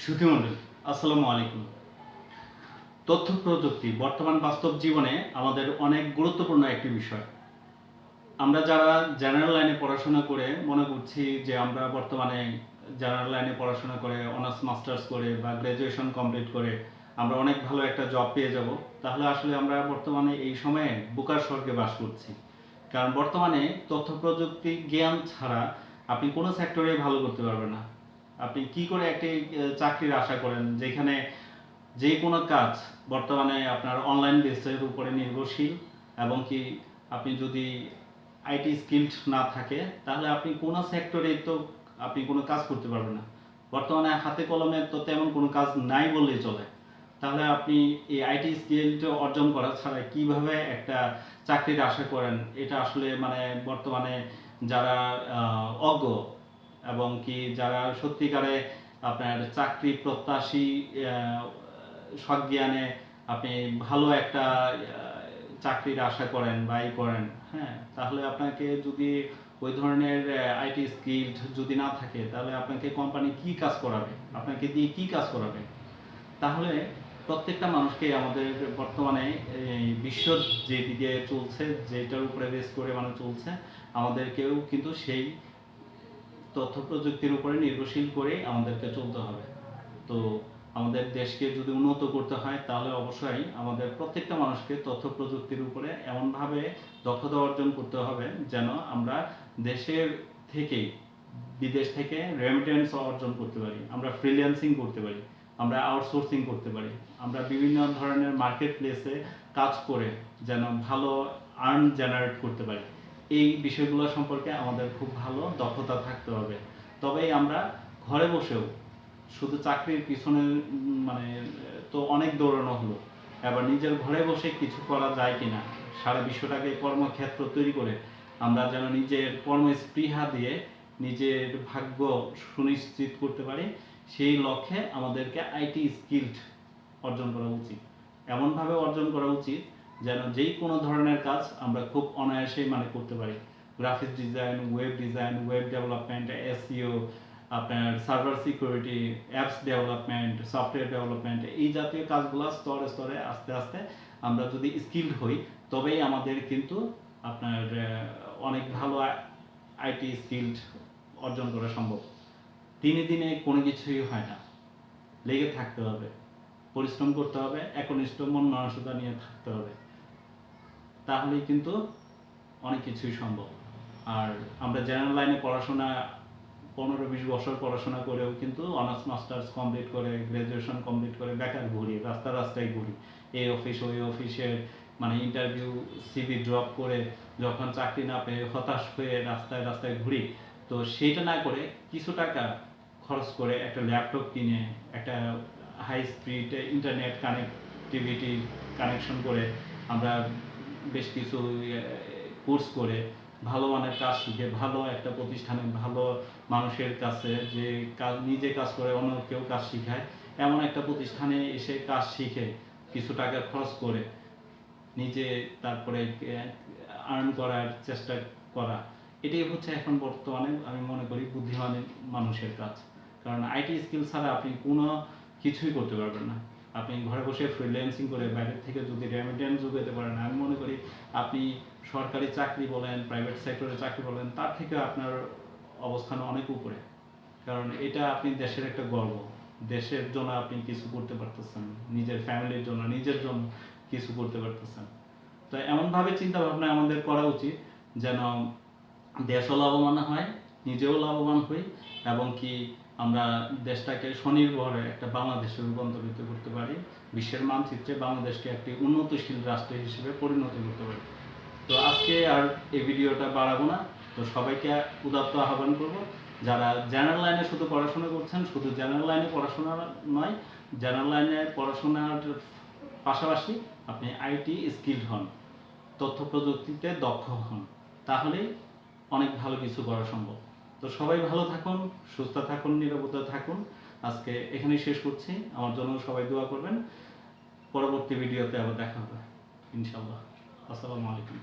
সুধীমণ্ডলী, আসসালামু আলাইকুম। তথ্য প্রযুক্তি বর্তমান বাস্তব জীবনে আমাদের অনেক গুরুত্বপূর্ণ একটি বিষয়। আমরা যারা জেনারেল লাইনে পড়াশোনা করে মনে করছি যে আমরা বর্তমানে জেনারেল লাইনে পড়াশোনা করে অনার্স মাস্টার্স করে বা গ্র্যাজুয়েশন কমপ্লিট করে আমরা অনেক ভালো একটা জব পেয়ে যাব, তাহলে আসলে আমরা বর্তমানে এই সময়ে বোকার স্বর্গে বাস করছি। কারণ বর্তমানে তথ্য প্রযুক্তি জ্ঞান ছাড়া আপনি কোনো সেক্টরে ভালো করতে পারবেন না। আপনি কি করে একটি চাকরির আশা করেন যেখানে যে কোনো কাজ বর্তমানে আপনার অনলাইন বেসের উপরে নির্ভরশীল, এবং কি আপনি যদি আইটি স্কিলড না থাকে তাহলে আপনি কোনো সেক্টরে তো আপনি কোনো কাজ করতে পারবেন না। বর্তমানে হাতে কলমে তো তেমন কোনো কাজ নাই বললেই চলে। তাহলে আপনি এই আইটি স্কিলটা অর্জন করা ছাড়া কিভাবে একটা চাকরির আশা করেন, এটা আসলে মানে বর্তমানে যারা অজ্ঞ এবং কি যারা সত্যিকারে আপনার চাকরি প্রত্যাশী সজ্ঞানে আপনি ভালো একটা চাকরির আশা করেন বা করেন, হ্যাঁ, তাহলে আপনাকে যদি ওই ধরনের আইটি স্কিল যদি না থাকে তাহলে আপনাকে কোম্পানি কি কাজ করাবে, আপনাকে দিয়ে কি কাজ করাবে? তাহলে প্রত্যেকটা মানুষকে আমাদের বর্তমানে এই বিশ্ব যেদিকে চলছে, যেটার উপরে বেস করে মানে চলছে, আমাদেরকেও কিন্তু সেই তথ্য প্রযুক্তির উপরে নির্ভরশীল করে আমাদেরকে চলতে হবে। তো আমাদের দেশকে যদি উন্নত করতে হয় তাহলে অবশ্যই আমাদের প্রত্যেকটা মানুষকে তথ্য প্রযুক্তির উপরে এমনভাবে দক্ষতা অর্জন করতে হবে যেন আমরা দেশের থেকেই বিদেশ থেকে রেমিটেন্স অর্জন করতে পারি, আমরা ফ্রিল্যান্সিং করতে পারি, আমরা আউটসোর্সিং করতে পারি, আমরা বিভিন্ন ধরনের মার্কেট প্লেসে কাজ করে যেন ভালো আর্ন জেনারেট করতে পারি। এই বিষয়গুলো সম্পর্কে আমাদের খুব ভালো দক্ষতা থাকতে হবে। তবেই আমরা ঘরে বসেও শুধু চাকরির পিছনে মানে তো অনেক দৌড়ানো হলো, এবার নিজের ঘরে বসে কিছু করা যায় কিনা, সারা বিশ্বটাকে কর্মক্ষেত্র তৈরি করে আমরা যেন নিজের কর্মস্পৃহা দিয়ে নিজের ভাগ্য সুনিশ্চিত করতে পারি, সেই লক্ষ্যে আমাদেরকে আইটি স্কিলড অর্জন করা উচিত। এমনভাবে অর্জন করা উচিত যেন যেই কোনো ধরনের কাজ আমরা খুব অনায়াসেই মানে করতে পারি। Graphics design, web development, SEO, আপনার server security, apps development, software development, এই জাতীয় কাজগুলো স্তরে স্তরে আস্তে আস্তে আমরা যদি স্কিলড হই তবেই আমাদের কিন্তু আপনার অনেক ভালো আইটি স্কিলড অর্জন করা সম্ভব। দিনে দিনে কোনো কিছুই হয় না, লেগে থাকতে হবে, পরিশ্রম করতে হবে, একনিষ্ঠ মন মানসিকতা নিয়ে থাকতে হবে, তাহলেই কিন্তু অনেক কিছুই সম্ভব। আর আমরা জেনারেল লাইনে পড়াশোনা 15-20 বছর পড়াশোনা করেও কিন্তু অনার্স মাস্টার্স কমপ্লিট করে গ্র্যাজুয়েশন কমপ্লিট করে বেকার ঘুরি, রাস্তায় ঘুরি, এই অফিস ওই অফিসে মানে ইন্টারভিউ সিভি ড্রপ করে যখন চাকরি না পেয়ে হতাশ হয়ে রাস্তায় ঘুরি। তো সেইটা না করে কিছু টাকা খরচ করে একটা ল্যাপটপ কিনে একটা high speed internet connectivity connection করে আমরা বেশ কিছু কোর্স করে ভালো মানের কাজ শিখে ভালো একটা প্রতিষ্ঠানে ভালো মানুষের কাছে যে কাজ নিজে কাজ করে অন্য কেউ কাজ শিখায়, এমন একটা প্রতিষ্ঠানে এসে কাজ শিখে কিছু টাকা খরচ করে নিজে তারপরে আর্ন করার চেষ্টা করা, এটাই হচ্ছে এখন বর্তমানে আমি মনে করি বুদ্ধিমান মানুষের কাজ। কারণ আইটি স্কিল ছাড়া আপনি কোনো কিছুই করতে পারবেন না। আপনি ঘরে বসে ফ্রিল্যান্সিং করে বাইরের থেকে যদি রেমিটেন্স যোগাতে পারেন, আমি মনে করি আপনি সরকারি চাকরি বলেন, প্রাইভেট সেক্টরে চাকরি বলেন, তার থেকে আপনার অবস্থান অনেক উপরে। কারণ এটা আপনি দেশের একটা গর্ব, দেশের জন্য আপনি কিছু করতে পারতেছেন, নিজের ফ্যামিলির জন্য নিজের জন্য কিছু করতে পারতেছেন। তো এমনভাবে চিন্তা ভাবনা আমাদের করা উচিত যেন দেশও লাভবান হয়, নিজেও লাভবান হই, এবং কি আমরা দেশটাকে স্বনির্ভর একটা বাংলাদেশে রূপান্তরিত করতে পারি, বিশ্বের মানচিত্রে বাংলাদেশকে একটি উন্নতশীল রাষ্ট্র হিসেবে পরিণত করতে পারি। তো আজকে আর এই ভিডিওটা বাড়াবো না। তো সবাইকে উদাত্ত আহ্বান করব, যারা জেনারেল লাইনে শুধু পড়াশোনা করছেন, শুধু জেনারেল লাইনে পড়াশোনা নয়, জেনারেল লাইনে পড়াশোনার পাশাপাশি আপনি আইটি স্কিলড হন, তথ্য প্রযুক্তিতে দক্ষ হন, তাহলেই অনেক ভালো কিছু করা সম্ভব। তো সবাই ভালো থাকুন, সুস্থ থাকুন, নিরাপদে থাকুন। আজকে এখানেই শেষ করছি। আমার জন্য সবাই দোয়া করবেন। পরবর্তী ভিডিওতে আবার দেখা হবে ইনশাআল্লাহ। আসসালামু আলাইকুম।